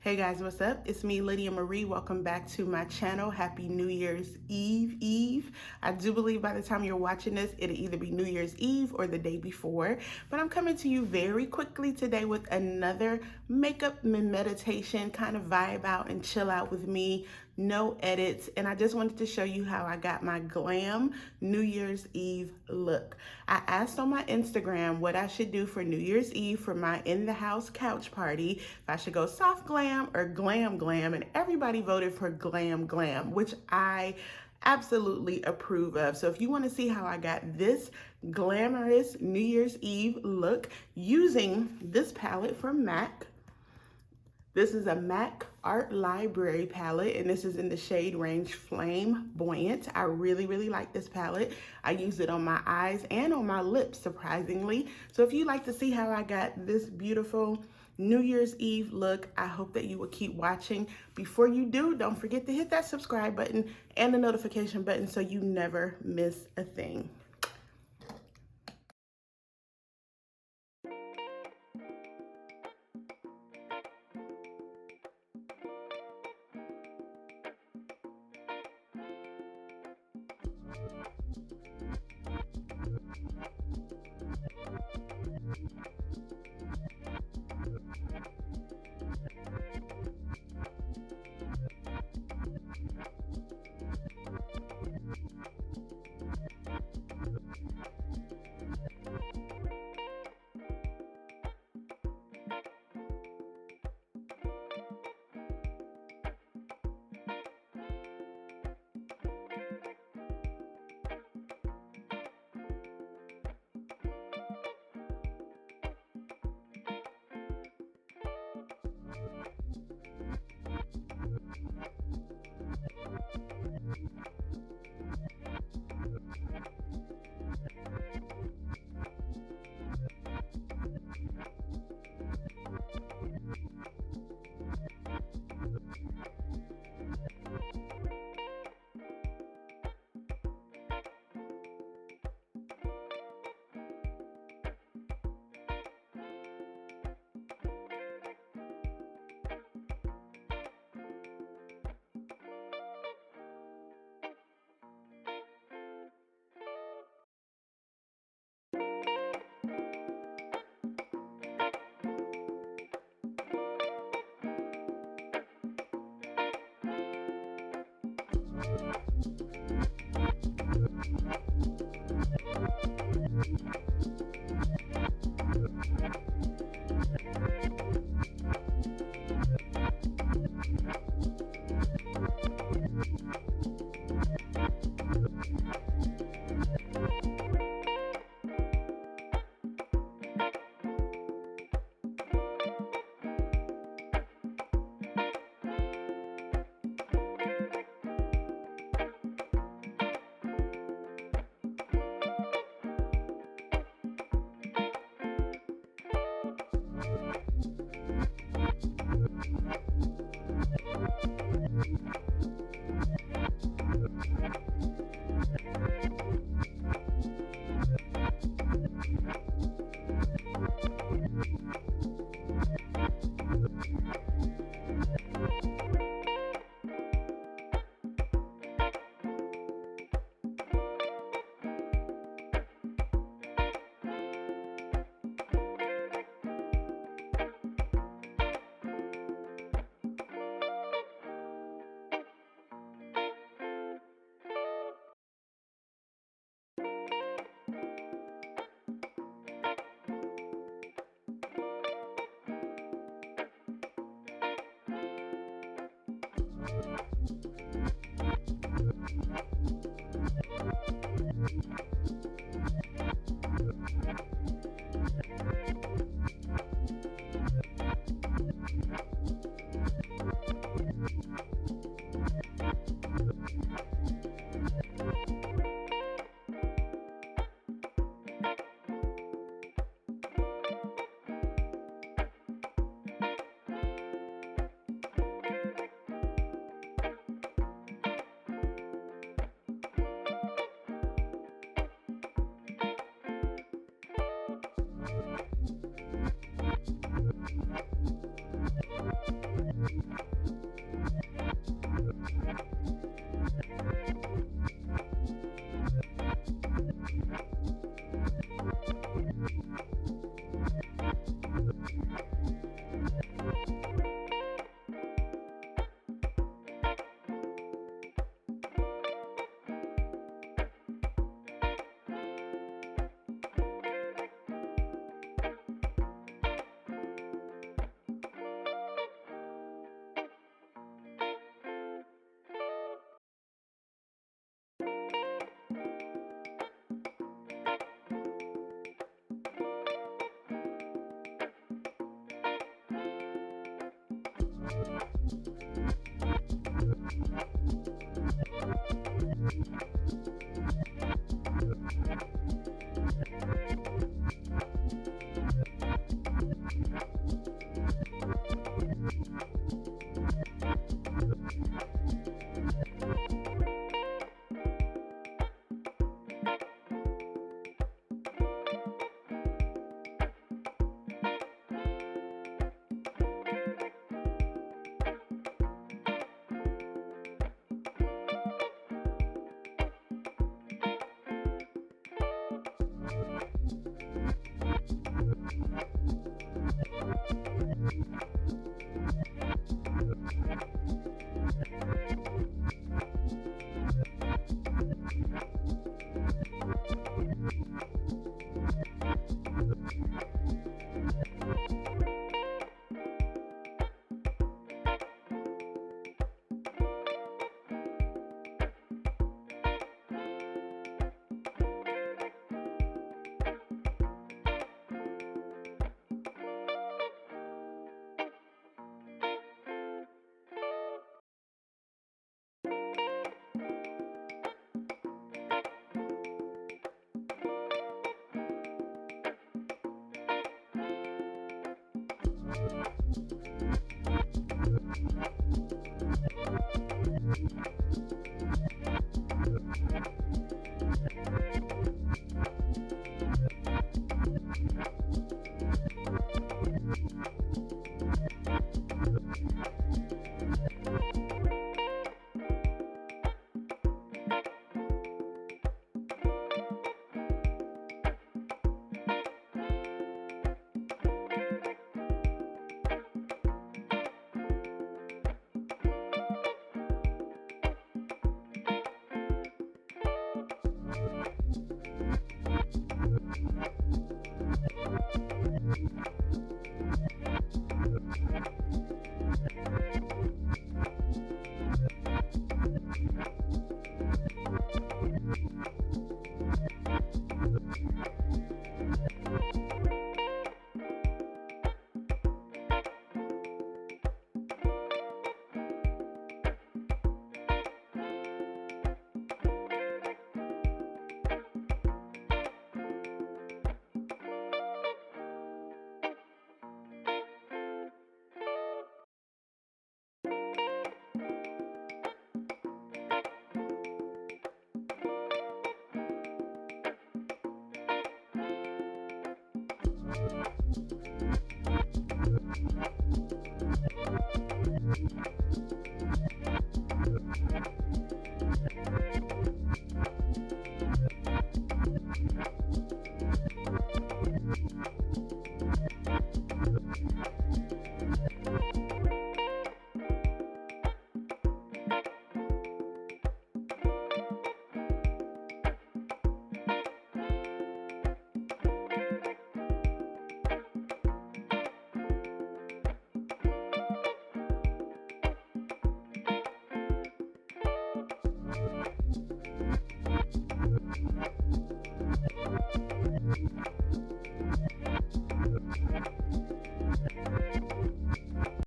Hey guys, what's up? It's me, Lydia Marie. Welcome back to my channel. Happy New Year's Eve. I do believe by the time you're watching this, it'll either be New Year's Eve or the day before. But I'm coming to you very quickly today with another makeup and meditation kind of vibe out and chill out with me. No edits. And I just wanted to show you how I got my glam New Year's Eve look. I asked on my Instagram what I should do for New Year's Eve for my in-the-house couch party. If I should go soft glam or glam, and everybody voted for glam, which I absolutely approve of. So if you want to see how I got this glamorous New Year's Eve look using this palette from MAC. This is a MAC Art Library palette, and this is in the shade range Flame Buoyant. I really like this palette. I use it on my eyes and on my lips, surprisingly. So if you'd like to see how I got this beautiful New Year's Eve look, I hope that you will keep watching. Before you do, don't forget to hit that subscribe button and the notification button so you never miss a thing.